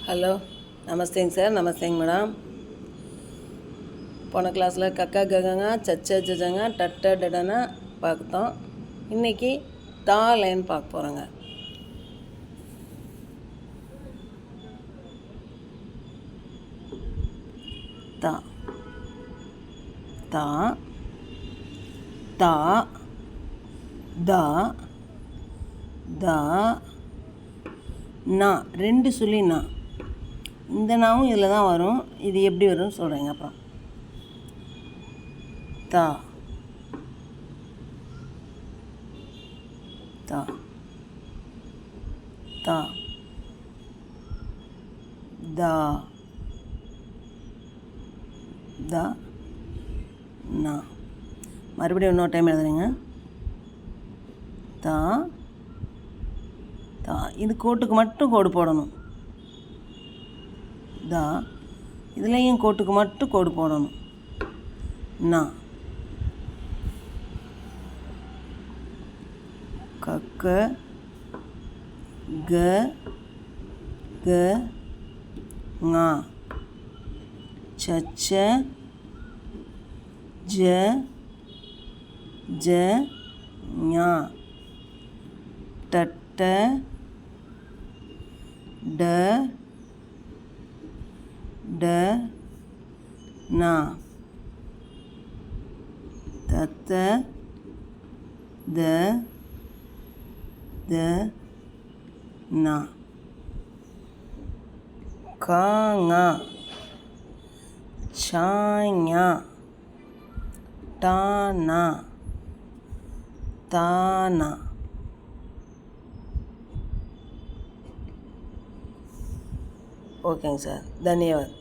Hello, நமஸ்தேங்க sir. நமஸ்தேங்க madam. போன கிளாஸில் கக்கா ககங்க சச்ச ஜஜங்க டட்ட டடனா பார்த்தோம். இன்றைக்கி தா லைன் பார்க்க போகிறோங்க. தா தா தா தா தா நா ரெண்டு சொல்லி நா இந்த நாவும் இதில் தான் வரும். இது எப்படி வரும்னு சொல்கிறேங்க. அப்புறம் தா தா தா தா தா நா. மறுபடியும் இன்னொரு டைம் எழுதுறேங்க. தா தா. இது கோட்டுக்கு மட்டும் கோடு போடணும். தா. இதுலேயும் கோட்டுக்கு மட்டும் கோடு போடணும். நா. கக்க க க ஙா சச்ச ஜ ஜ ஞா டட்ட ட ட நா தத்த த த நா காங்கா சாஞா டானா தானா. ஓகேங்க சார். தன்யவாத்.